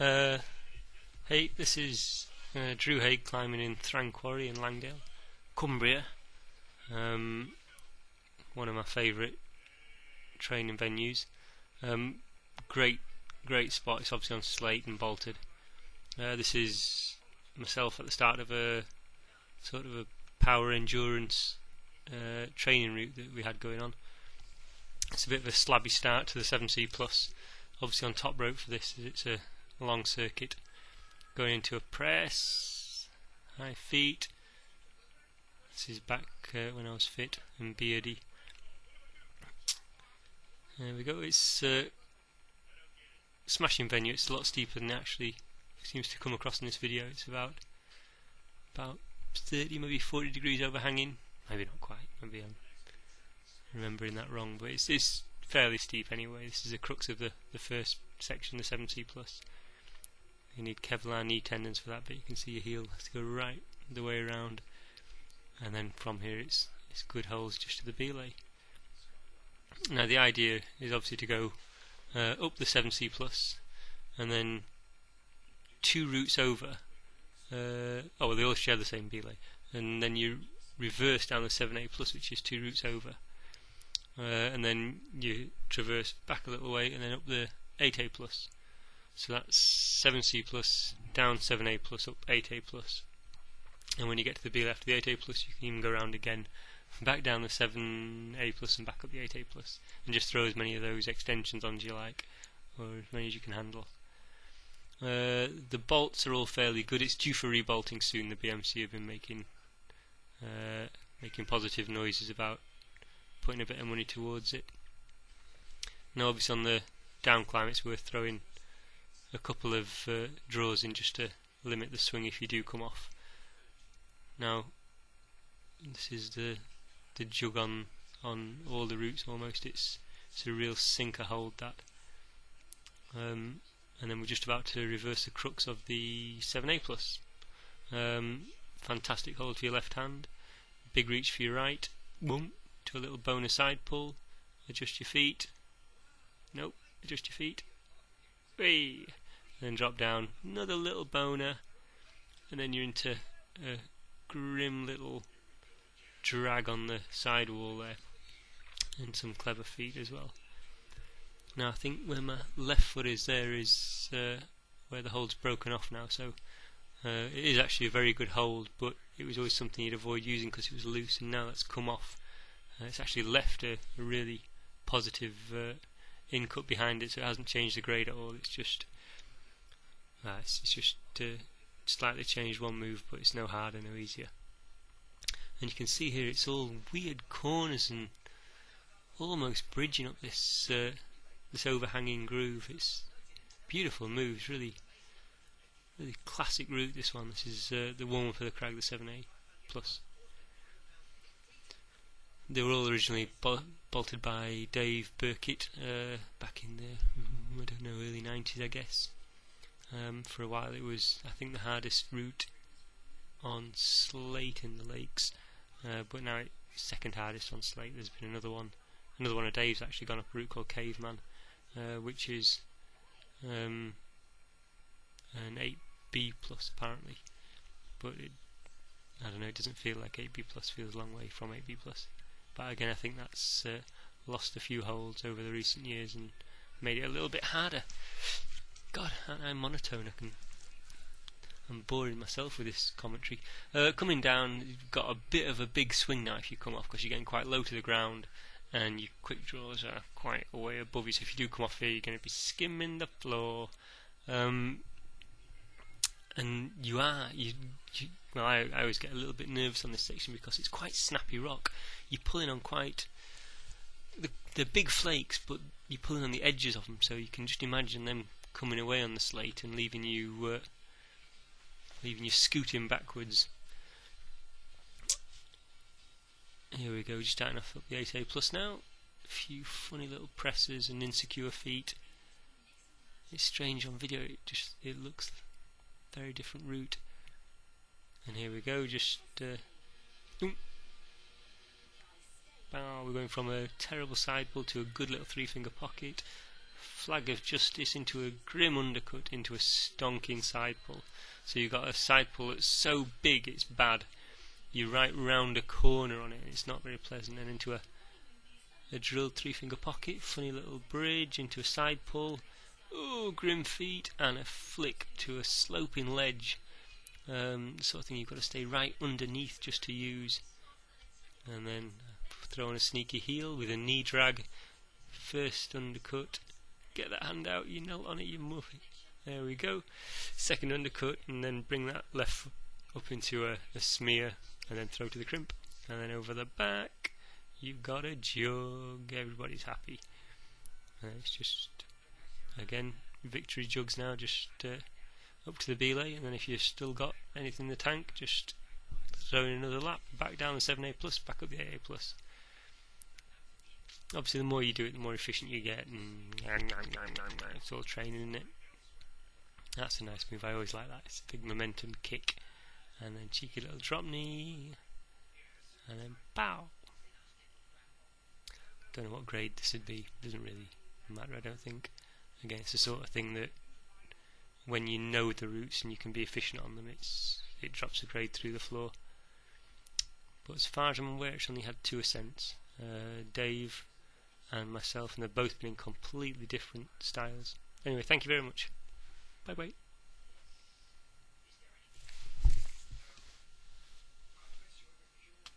Uh, hey, this is Drew Haigh climbing in Thrang Quarry in Langdale, Cumbria. One of my favourite training venues. Great spot. It's obviously on slate and bolted. This is myself at the start of a sort of a power endurance training route that we had going on. It's a bit of a slabby start to the 7C plus. Obviously on top rope for this, it's a long circuit. Going into a press, high feet. This is back when I was fit and beardy. There we go. It's smashing venue. It's a lot steeper than it actually seems to come across in this video. It's about 30, maybe 40 degrees overhanging. Maybe not quite. Maybe I'm remembering that wrong. But it's fairly steep anyway. This is the crux of the first section, the 7C plus. You need Kevlar knee tendons for that, but you can see your heel has to go right the way around, and then from here it's good holes just to the belay. Now the idea is obviously to go up the 7C plus and then 2 routes over. Well, they all share the same belay, and then you reverse down the 7A plus, which is 2 routes over, and then you traverse back a little way and then up the 8A plus. So that's 7C plus, down 7A plus, up 8A plus. And when you get to the belay after the 8A plus, you can even go around again, back down the 7A plus and back up the 8A plus, and just throw as many of those extensions on as you like, or as many as you can handle. The bolts are all fairly good. It's due for rebolting soon. The BMC have been making positive noises about putting a bit of money towards it. Now obviously on the down climb it's worth throwing a couple of draws in just to limit the swing if you do come off. Now this is the jug on all the routes almost. It's a real sinker hold, that. And then we're just about to reverse the crux of the 7A plus. Fantastic hold for your left hand, big reach for your right, boom, to a little bonus side pull, adjust your feet, nope, adjust your feet, whee, then drop down, another little boner, and then you're into a grim little drag on the sidewall there, and some clever feet as well. Now I think where my left foot is, there is where the hold's broken off now, so it is actually a very good hold, but it was always something you'd avoid using because it was loose, and now that's come off. It's actually left a really positive in-cut behind it, so it hasn't changed the grade at all. It's just slightly changed one move, but it's no harder, no easier. And you can see here it's all weird corners and almost bridging up this this overhanging groove. It's beautiful moves, really classic route, this one. This is the warm-up for the Crag, the 7A plus. They were all originally bolted by Dave Burkitt back in the, I don't know, early 90s I guess. For a while it was, I think, the hardest route on slate in the lakes, but now it's second hardest on slate. There's been another one of Dave's actually gone up a route called Caveman, which is an 8B plus apparently, but I don't know, it doesn't feel like 8B plus, feels a long way from 8B plus. But again, I think that's lost a few holds over the recent years and made it a little bit harder. God, I'm monotone. I'm boring myself with this commentary. Coming down, you've got a bit of a big swing now if you come off, because you're getting quite low to the ground and your quick draws are quite a way above you, so if you do come off here you're going to be skimming the floor. And well, I always get a little bit nervous on this section because it's quite snappy rock. You're pulling on quite the big flakes, but you're pulling on the edges of them, so you can just imagine them coming away on the slate and leaving you scooting backwards. Here we go, just starting off up the 8A plus now. A few funny little presses and insecure feet. It's strange on video, it looks very different route. And here we go, just we're going from a terrible side pull to a good little 3-finger pocket, flag of justice into a grim undercut into a stonking side pull. So you've got a side pull that's so big it's bad. You're right round a corner on it, it's not very pleasant, and into a drilled 3-finger pocket, funny little bridge into a side pull, oh, grim feet, and a flick to a sloping ledge. Sort of thing you've got to stay right underneath just to use. And then throw on a sneaky heel with a knee drag. First undercut, get that hand out, you knelt on it, you muff it. There we go. Second undercut, and then bring that left foot up into a smear, and then throw to the crimp. And then over the back, you've got a jug. Everybody's happy. It's just, again, victory jugs now, just up to the belay, and then if you've still got anything in the tank, just throw in another lap, back down the 7A+, back up the 8A+. Obviously the more you do it, the more efficient you get, and it's all training, isn't it? That's a nice move, I always like that. It's a big momentum kick, and then cheeky little drop knee, and then pow. Don't know what grade this would be, doesn't really matter, I don't think. Again, it's the sort of thing that when you know the routes and you can be efficient on them, it drops a grade through the floor. But as far as I'm aware, it's only had 2 ascents, Dave and myself, and they've both been in completely different styles. Anyway, thank you very much. Bye bye.